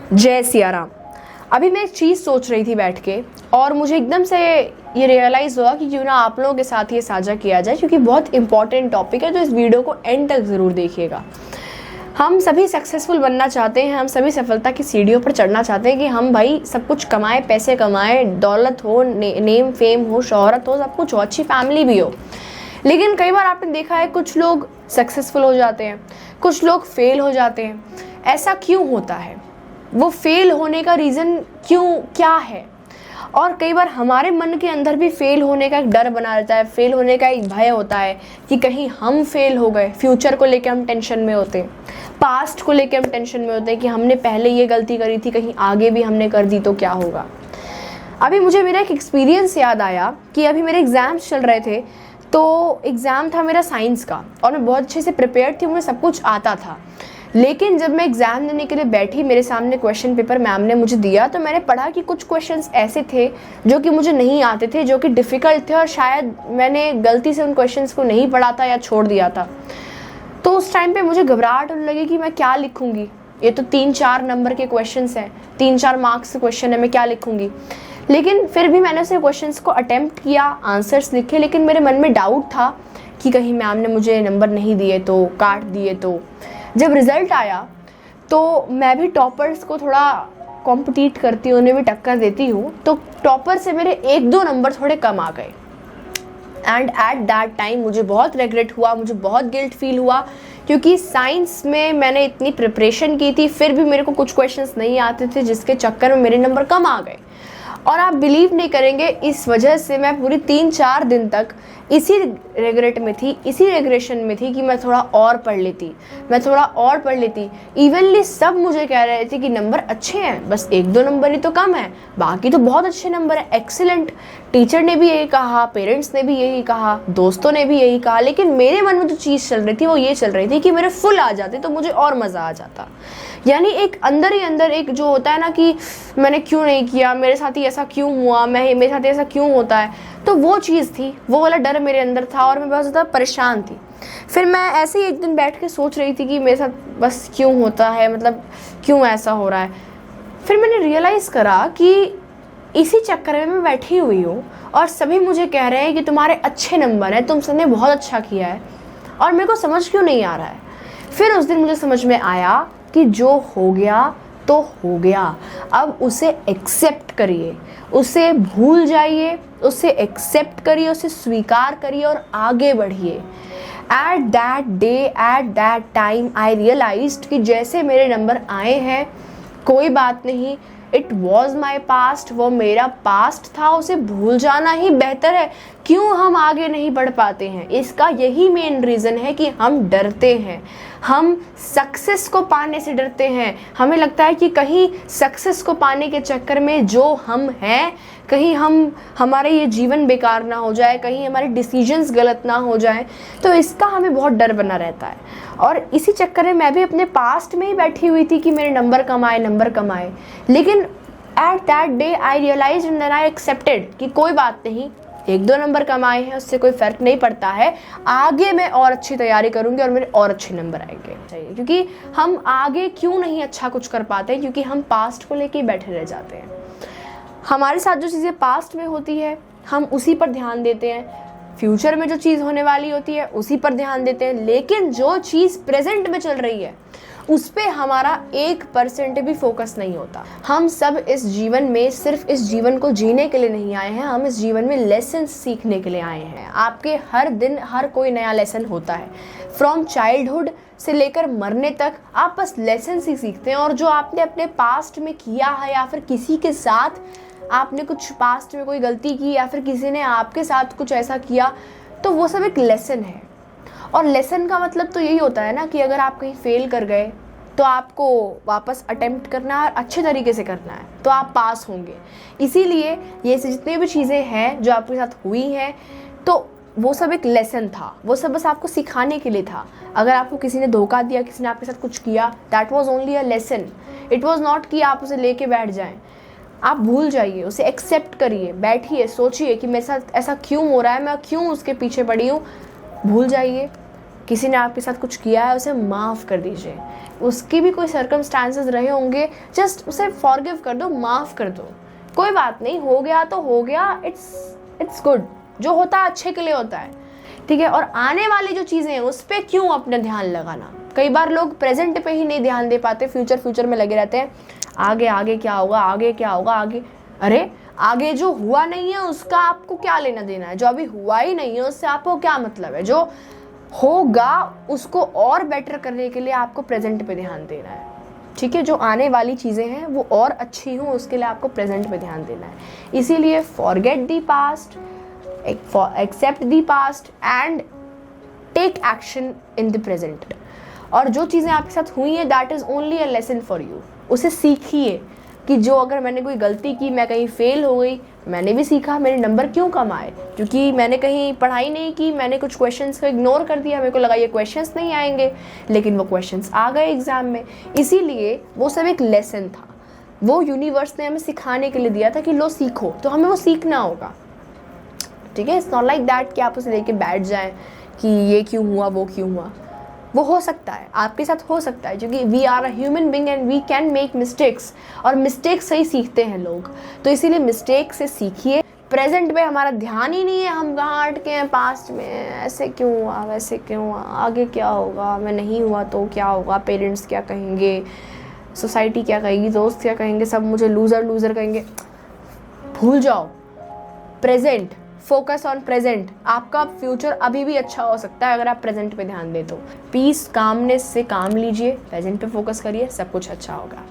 जय सिया राम। अभी मैं एक चीज़ सोच रही थी बैठ के, और मुझे एकदम से ये रियलाइज़ हुआ कि क्यों ना आप लोगों के साथ ये साझा किया जाए, क्योंकि बहुत इंपॉर्टेंट टॉपिक है। तो इस वीडियो को एंड तक ज़रूर देखिएगा। हम सभी सक्सेसफुल बनना चाहते हैं, हम सभी सफलता की सीढ़ियों पर चढ़ना चाहते हैं कि हम भाई सब कुछ कमाएं, पैसे कमाएं, दौलत हो, नेम फेम हो, शोहरत हो, सब कुछ हो, अच्छी फैमिली भी हो। लेकिन कई बार आपने देखा है कुछ लोग सक्सेसफुल हो जाते हैं, कुछ लोग फेल हो जाते हैं। ऐसा क्यों होता है? वो फेल होने का रीज़न क्या है? और कई बार हमारे मन के अंदर भी फेल होने का एक डर बना रहता है, फेल होने का एक भय होता है कि कहीं हम फेल हो गए। फ्यूचर को लेकर हम टेंशन में होते हैं, पास्ट को लेकर हम टेंशन में होते हैं कि हमने पहले ये गलती करी थी, कहीं आगे भी हमने कर दी तो क्या होगा। अभी मुझे मेरा एक एक्सपीरियंस याद आया कि अभी मेरे एग्ज़ाम्स चल रहे थे। तो एग्ज़ाम था मेरा साइंस का, और मैं बहुत अच्छे से प्रिपेयर्ड थी, मुझे सब कुछ आता था। लेकिन जब मैं एग्ज़ाम देने के लिए बैठी, मेरे सामने क्वेश्चन पेपर मैम ने मुझे दिया, तो मैंने पढ़ा कि कुछ क्वेश्चंस ऐसे थे जो कि मुझे नहीं आते थे, जो कि डिफ़िकल्ट थे, और शायद मैंने गलती से उन क्वेश्चंस को नहीं पढ़ा था या छोड़ दिया था। तो उस टाइम पे मुझे घबराहट होने लगी कि मैं क्या लिखूँगी। ये तो 3-4 नंबर के क्वेश्चंस हैं, 3-4 मार्क्स के क्वेश्चन है, मैं क्या लिखूँगी। लेकिन फिर भी मैंने उसे क्वेश्चंस को अटेम्प्ट किया, आंसर्स लिखे। लेकिन मेरे मन में डाउट था कि कहीं मैम ने मुझे नंबर नहीं दिए तो, काट दिए तो। जब रिज़ल्ट आया तो मैं भी टॉपर्स को थोड़ा कॉम्पिटिट करती हूँ, उन्हें भी टक्कर देती हूँ। तो टॉपर से मेरे 1-2 नंबर थोड़े कम आ गए, एंड एट दैट टाइम मुझे बहुत रिग्रेट हुआ, मुझे बहुत गिल्ट फील हुआ, क्योंकि साइंस में मैंने इतनी प्रिपरेशन की थी, फिर भी मेरे को कुछ क्वेश्चंस नहीं आते थे, जिसके चक्कर में मेरे नंबर कम आ गए। और आप बिलीव नहीं करेंगे, इस वजह से मैं पूरी 3-4 दिन तक इसी रिग्रेट में थी, इसी रिग्रेशन में थी कि मैं थोड़ा और पढ़ लेती। इवनली सब मुझे कह रहे थे कि नंबर अच्छे हैं, बस 1-2 नंबर ही तो कम है, बाकी तो बहुत अच्छे नंबर है, एक्सीलेंट। टीचर ने भी यही कहा, पेरेंट्स ने भी यही कहा, दोस्तों ने भी यही कहा। लेकिन मेरे मन में जो चीज़ चल रही थी वो ये चल रही थी कि मेरे फुल आ जाते तो मुझे और मज़ा आ जाता। यानी एक अंदर ही अंदर एक जो होता है ना कि मैंने क्यों नहीं किया, मेरे साथ ही ऐसा क्यों हुआ, मेरे साथ ऐसा क्यों होता है। तो वो चीज़ थी, वो वाला डर मेरे अंदर था, और मैं बहुत ज़्यादा परेशान थी। फिर मैं ऐसे ही एक दिन बैठ के सोच रही थी कि मेरे साथ बस क्यों होता है, मतलब क्यों ऐसा हो रहा है। फिर मैंने रियलाइज़ करा कि इसी चक्कर में मैं बैठी हुई हूँ, और सभी मुझे कह रहे हैं कि तुम्हारे अच्छे नंबर हैं, तुम सबने बहुत अच्छा किया है, और मेरे को समझ क्यों नहीं आ रहा है। फिर उस दिन मुझे समझ में आया कि जो हो गया तो हो गया, अब उसे एक्सेप्ट करिए, उसे भूल जाइए, उसे एक्सेप्ट करिए, उसे स्वीकार करिए और आगे बढ़िए। At that day, at that time I realised कि जैसे मेरे नंबर आए हैं, कोई बात नहीं, इट वॉज माई पास्ट, वो मेरा पास्ट था, उसे भूल जाना ही बेहतर है। क्यों हम आगे नहीं बढ़ पाते हैं? इसका यही मेन रीज़न है कि हम डरते हैं, हम सक्सेस को पाने से डरते हैं। हमें लगता है कि कहीं सक्सेस को पाने के चक्कर में जो हम हैं, कहीं हमारे ये जीवन बेकार ना हो जाए, कहीं हमारे डिसीजंस गलत ना हो जाए। तो इसका हमें बहुत डर बना रहता है, और इसी चक्कर में मैं भी अपने पास्ट में ही बैठी हुई थी कि मेरे नंबर कम आए। लेकिन at that day I realised and then I accepted कि कोई बात नहीं, 1-2 नंबर कम आए हैं, उससे कोई फ़र्क नहीं पड़ता है। आगे मैं और अच्छी तैयारी करूँगी और मेरे और अच्छे नंबर आएंगे। चाहिए, क्योंकि हम आगे क्यों नहीं अच्छा कुछ कर पाते, क्योंकि हम पास्ट को लेके बैठे रह जाते हैं। हमारे साथ जो चीज़ें पास्ट में होती है हम उसी पर ध्यान देते हैं, फ्यूचर में जो चीज़ होने वाली होती है उसी पर ध्यान देते हैं। लेकिन जो चीज़ प्रेजेंट में चल रही है उस पर हमारा 1% भी फोकस नहीं होता। हम सब इस जीवन में सिर्फ इस जीवन को जीने के लिए नहीं आए हैं, हम इस जीवन में लेसन सीखने के लिए आए हैं। आपके हर दिन हर कोई नया लेसन होता है, फ्रॉम चाइल्डहुड से लेकर मरने तक आप बस लेसन ही सीखते हैं। और जो आपने अपने पास्ट में किया है, या फिर किसी के साथ आपने कुछ पास्ट में कोई गलती की, या फिर किसी ने आपके साथ कुछ ऐसा किया, तो वो सब एक लेसन है। और लेसन का मतलब तो यही होता है ना कि अगर आप कहीं फेल कर गए तो आपको वापस अटेम्प्ट करना है और अच्छे तरीके से करना है, तो आप पास होंगे। इसीलिए ये जितनी भी चीज़ें हैं जो आपके साथ हुई हैं, तो वो सब एक लेसन था, वो सब बस आपको सिखाने के लिए था। अगर आपको किसी ने धोखा दिया, किसी ने आपके साथ कुछ किया, that was only a lesson, it was not कि आप उसे लेके बैठ जाएं। आप भूल जाइए, उसे एक्सेप्ट करिए, बैठिए, सोचिए कि मेरे साथ ऐसा क्यों हो रहा है, मैं क्यों उसके पीछे पड़ी हूँ। भूल जाइए, किसी ने आपके साथ कुछ किया है, उसे माफ़ कर दीजिए। उसकी भी कोई सर्कमस्टांसेस रहे होंगे, जस्ट उसे फॉरगिव कर दो, माफ़ कर दो, कोई बात नहीं, हो गया तो हो गया, इट्स गुड। जो होता है अच्छे के लिए होता है, ठीक है। और आने वाली जो चीज़ें हैं उस पर क्यों अपना ध्यान लगाना। कई बार लोग प्रेजेंट पे ही नहीं ध्यान दे पाते, फ्यूचर में लगे रहते हैं, आगे आगे क्या होगा, आगे क्या होगा, आगे। अरे आगे जो हुआ नहीं है उसका आपको क्या लेना देना है, जो अभी हुआ ही नहीं है उससे आपको क्या मतलब है। जो होगा उसको और बेटर करने के लिए आपको प्रेजेंट पे ध्यान देना है, ठीक है। जो आने वाली चीज़ें हैं वो और अच्छी हों उसके लिए आपको प्रेजेंट पे ध्यान देना है। इसीलिए forget the past, accept the past and take action in the present. और जो चीज़ें आपके साथ हुई हैं that is only a lesson for you. उसे सीखिए कि जो अगर मैंने कोई गलती की, मैं कहीं फेल हो गई, मैंने भी सीखा मेरे नंबर क्यों कम आए, क्योंकि मैंने कहीं पढ़ाई नहीं की, मैंने कुछ क्वेश्चंस को इग्नोर कर दिया, मेरे को लगा ये क्वेश्चंस नहीं आएंगे, लेकिन वो क्वेश्चंस आ गए एग्जाम में। इसीलिए वो सब एक लेसन था, वो यूनिवर्स ने हमें सिखाने के लिए दिया था कि लो सीखो, तो हमें वो सीखना होगा, ठीक है। इट्स नॉट लाइक दैट कि आप उसे लेके बैठ जाएं कि ये क्यों हुआ, वो क्यों हुआ। वो हो सकता है, आपके साथ हो सकता है, क्योंकि we are a human being and we can make mistakes, और मिस्टेक्स से ही सीखते हैं लोग। तो इसीलिए मिस्टेक से सीखिए। प्रेजेंट में हमारा ध्यान ही नहीं है, हम कहाँ अटके हैं पास्ट में, ऐसे क्यों हुआ, वैसे क्यों हुआ, आगे क्या होगा, मैं नहीं हुआ तो क्या होगा, पेरेंट्स क्या कहेंगे, सोसाइटी क्या कहेगी, दोस्त क्या कहेंगे, सब मुझे लूज़र कहेंगे। भूल जाओ, प्रेजेंट, फोकस ऑन प्रेजेंट। आपका फ्यूचर अभी भी अच्छा हो सकता है अगर आप प्रेजेंट पे ध्यान दें तो। पीस, कामनेस से काम लीजिए, प्रेजेंट पे फोकस करिए, सब कुछ अच्छा होगा।